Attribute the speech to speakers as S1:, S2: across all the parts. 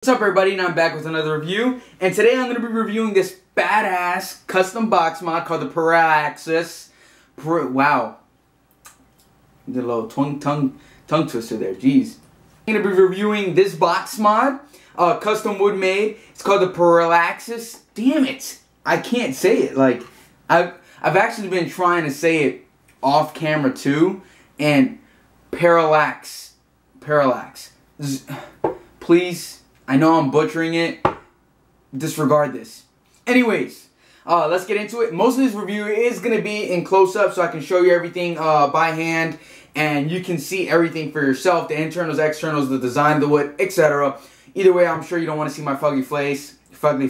S1: What's up everybody, and I'm back with another review, and today I'm going to be reviewing this badass custom box mod called the Parallax. Wow. Did a little tongue twister there, jeez. I'm going to be reviewing this box mod, custom wood made. It's called the Parallax. Damn it, I can't say it. Like, I've actually been trying to say it off camera too, and Parallax. Please. I know I'm butchering it. Disregard this. Anyways, let's get into it. Most of this review is going to be in close-up so I can show you everything by hand and you can see everything for yourself. The internals, externals, the design of the wood, etc. Either way, I'm sure you don't want to see my fugly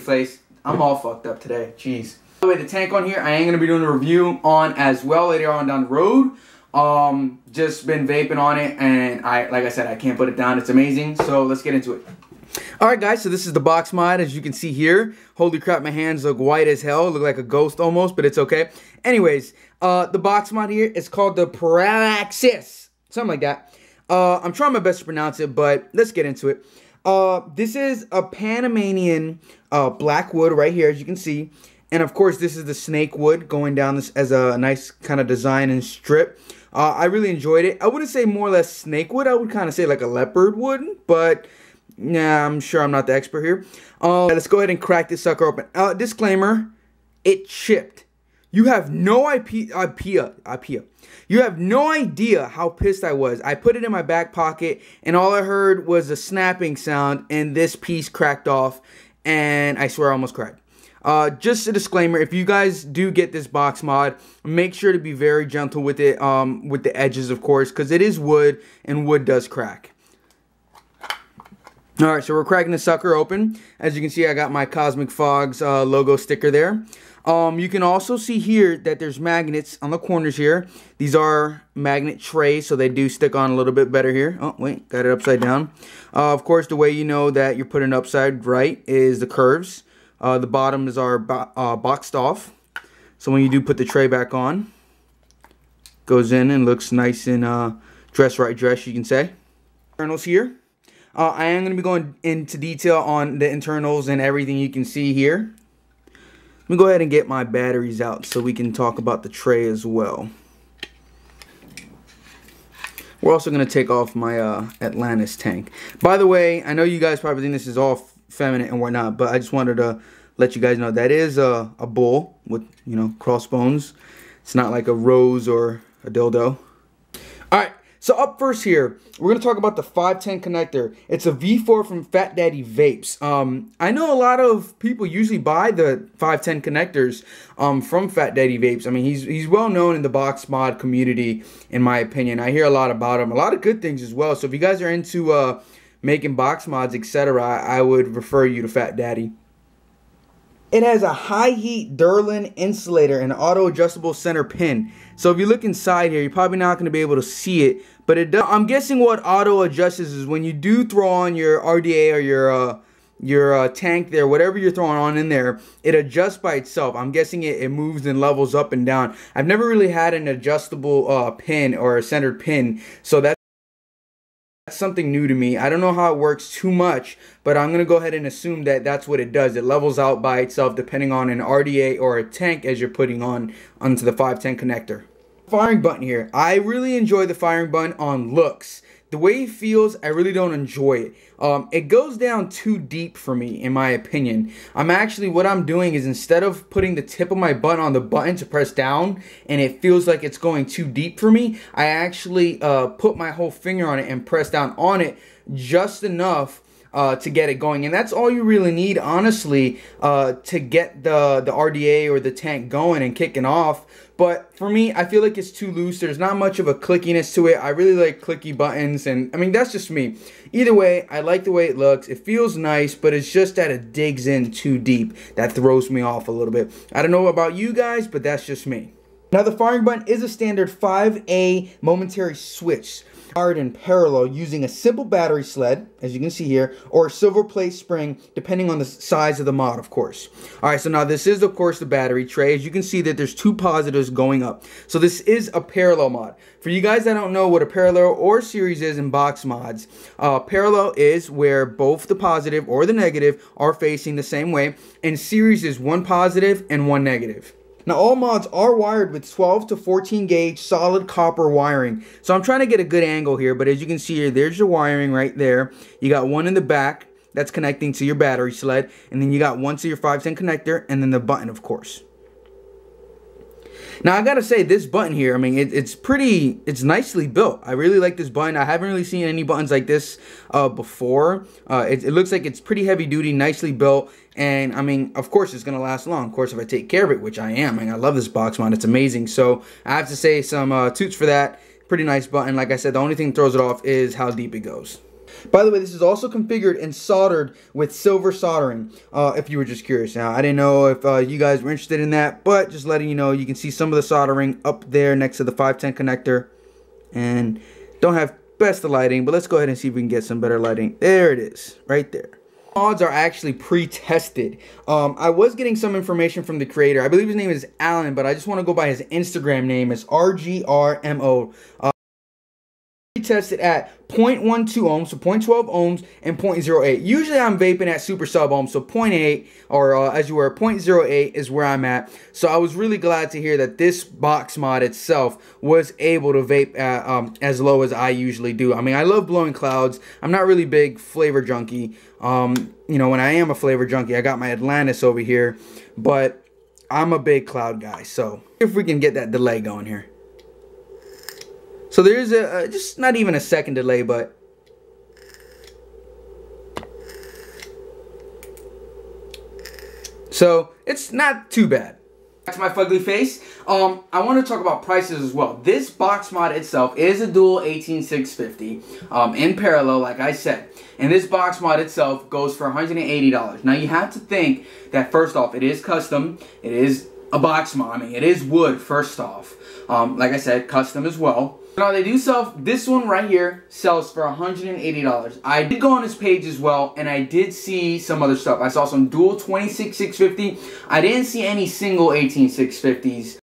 S1: face. I'm all fucked up today. Jeez. By the way, the tank on here, I am going to be doing a review on as well later on down the road. Just been vaping on it and like I said, I can't put it down. It's amazing. So let's get into it. Alright guys, so this is the box mod as you can see here. Holy crap, my hands look white as hell. Look like a ghost almost, but it's okay. Anyways, the box mod here is called the Parallax. Something like that. I'm trying my best to pronounce it, but let's get into it. This is a Panamanian black wood right here, as you can see. And of course, this is the snake wood going down this as a nice kind of design and strip. I really enjoyed it. I wouldn't say more or less snake wood. I would kind of say like a leopard wood, but yeah, I'm sure I'm not the expert here. Let's go ahead and crack this sucker open. Disclaimer, it chipped. You have no idea. You have no idea how pissed I was. I put it in my back pocket, and all I heard was a snapping sound, and this piece cracked off, and I swear I almost cried. Just a disclaimer, if you guys do get this box mod, make sure to be very gentle with it, with the edges, of course, because it is wood, and wood does crack. Alright, so we're cracking the sucker open. As you can see, I got my Cosmic Fogs logo sticker there. You can also see here that there's magnets on the corners here. These are magnet trays, so they do stick on a little bit better here. Oh, wait, got it upside down. Of course, the way you know that you're putting it upside right is the curves. The bottom is our boxed off. So when you do put the tray back on, goes in and looks nice and dress, you can say. Internals here. I am going to be going into detail on the internals and everything you can see here. Let me go ahead and get my batteries out so we can talk about the tray as well. We're also going to take off my Atlantis tank. By the way, I know you guys probably think this is all feminine and whatnot, but I just wanted to let you guys know that is a bull with, you know, crossbones. It's not like a rose or a dildo. Alright. So up first here, we're going to talk about the 510 connector. It's a V4 from Fat Daddy Vapes. I know a lot of people usually buy the 510 connectors from Fat Daddy Vapes. I mean, he's well known in the box mod community, in my opinion. I hear a lot about him. A lot of good things as well. So if you guys are into making box mods, etc., I would refer you to Fat Daddy. It has a high heat Durlin insulator and auto adjustable center pin. So if you look inside here, you're probably not going to be able to see it, but it does. I'm guessing what auto adjusts is when you do throw on your RDA or your tank there, whatever you're throwing on in there, it adjusts by itself. I'm guessing it moves and levels up and down. I've never really had an adjustable pin or a centered pin, so that's something new to me. I don't know how it works too much, but I'm going to go ahead and assume that that's what it does. It levels out by itself depending on an RDA or a tank as you're putting onto the 510 connector. Firing button here. I really enjoy the firing button on looks. The way it feels, I really don't enjoy it. It goes down too deep for me, in my opinion. What I'm doing is instead of putting the tip of my button on the button to press down, and it feels like it's going too deep for me, I actually put my whole finger on it and press down on it just enough to get it going. And that's all you really need, honestly, to get the RDA or the tank going and kicking off. But for me, I feel like it's too loose. There's not much of a clickiness to it. I really like clicky buttons, and I mean, that's just me. Either way, I like the way it looks. It feels nice, but it's just that it digs in too deep. That throws me off a little bit. I don't know about you guys, but that's just me. Now, the firing button is a standard 5A momentary switch. Fired in parallel using a simple battery sled, as you can see here, or a silver plate spring, depending on the size of the mod, of course. Alright, so now this is, of course, the battery tray. As you can see that there's two positives going up. So this is a parallel mod. For you guys that don't know what a parallel or series is in box mods, parallel is where both the positive or the negative are facing the same way, and series is one positive and one negative. Now all mods are wired with 12 to 14 gauge solid copper wiring. So I'm trying to get a good angle here, but as you can see here, there's your wiring right there. You got one in the back that's connecting to your battery sled, and then you got one to your 510 connector, and then the button, of course. Now I gotta say, this button here, I mean, it's nicely built. I really like this button. I haven't really seen any buttons like this before. It looks like it's pretty heavy duty, nicely built, and I mean, of course it's gonna last long. Of course, if I take care of it, which I am. I mean, I love this box mod, it's amazing. So I have to say some toots for that. Pretty nice button. Like I said, the only thing that throws it off is how deep it goes. By the way, this is also configured and soldered with silver soldering, if you were just curious. Now, I didn't know if you guys were interested in that, but just letting you know, you can see some of the soldering up there next to the 510 connector. And don't have best of lighting, but let's go ahead and see if we can get some better lighting. There it is, right there. Mods are actually pre-tested. I was getting some information from the creator. I believe his name is Alan, but I just want to go by his Instagram name. It's RGRMO. Tested at 0.12 ohms, so 0.12 ohms, and 0.08. Usually I'm vaping at super sub ohms, so 0.8, or as you were, 0.08 is where I'm at. So I was really glad to hear that this box mod itself was able to vape at, as low as I usually do. I mean, I love blowing clouds. I'm not really big flavor junkie. You know, when I am a flavor junkie, I got my Atlantis over here, but I'm a big cloud guy. So if we can get that delay going here. So there's a, just not even a second delay, but so it's not too bad. Back to my fugly face. I want to talk about prices as well. This box mod itself is a dual 18650 in parallel, like I said. And this box mod itself goes for $180. Now you have to think that first off, it is custom. It is a box mod. I mean, it is wood first off. Like I said, custom as well. Now they do sell, this one right here sells for $180. I did go on his page as well, and I did see some other stuff. I saw some dual 26650. I didn't see any single 18650s.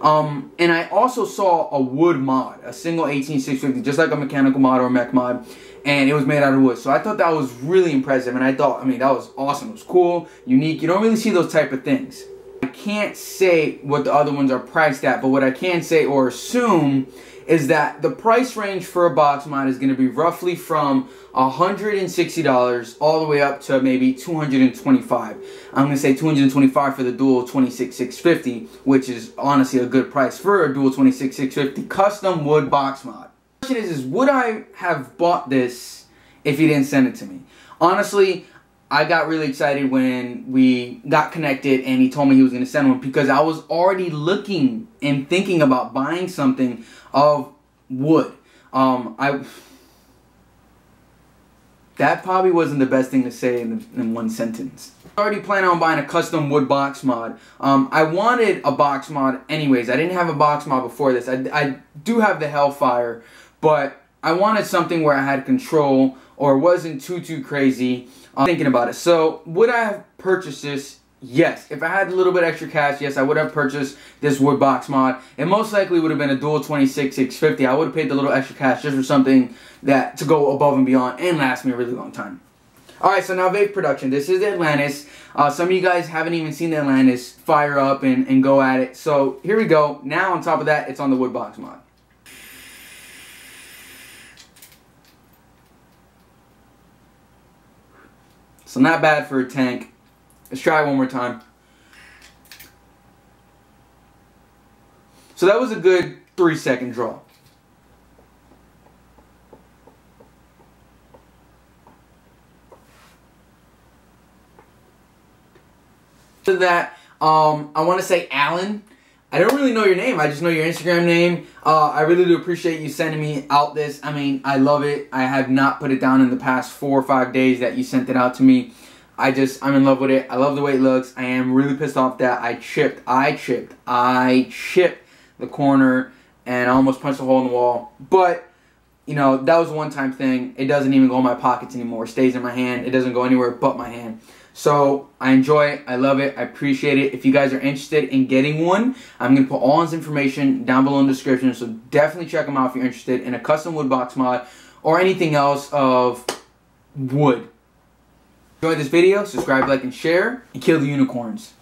S1: And I also saw a wood mod, a single 18650, just like a mechanical mod or a mech mod, and it was made out of wood. So I thought that was really impressive, and I thought, I mean, that was awesome. It was cool, unique. You don't really see those type of things. I can't say what the other ones are priced at, but what I can say or assume is that the price range for a box mod is going to be roughly from $160 all the way up to maybe $225. I'm going to say $225 for the dual 26650, which is honestly a good price for a dual 26650 custom wood box mod. The question is would I have bought this if he didn't send it to me? Honestly, I got really excited when we got connected and he told me he was going to send one, because I was already looking and thinking about buying something of wood. That probably wasn't the best thing to say in one sentence. I already planned on buying a custom wood box mod. I wanted a box mod anyways. I didn't have a box mod before this. I do have the Hellfire, but I wanted something where I had control or wasn't too crazy. Thinking about it. So would I have purchased this? Yes. If I had a little bit extra cash, yes, I would have purchased this wood box mod. It most likely would have been a dual 26650. I would have paid the little extra cash just for something that to go above and beyond and last me a really long time. Alright, so now vape production. This is the Atlantis. Some of you guys haven't even seen the Atlantis fire up and go at it. So here we go. Now on top of that, it's on the wood box mod. So not bad for a tank. Let's try it one more time. So that was a good 3-second draw. To that, I want to say Alan. I don't really know your name. I just know your Instagram name. I really do appreciate you sending me out this. I mean, I love it. I have not put it down in the past 4 or 5 days that you sent it out to me. I'm in love with it. I love the way it looks. I am really pissed off that I chipped the corner and I almost punched a hole in the wall. But, you know, that was a one-time thing. It doesn't even go in my pockets anymore. It stays in my hand. It doesn't go anywhere but my hand. So I enjoy it. I love it. I appreciate it. If you guys are interested in getting one, I'm going to put all his information down below in the description. So definitely check him out if you're interested in a custom wood box mod or anything else of wood. Enjoyed this video, subscribe, like, and share, and kill the unicorns.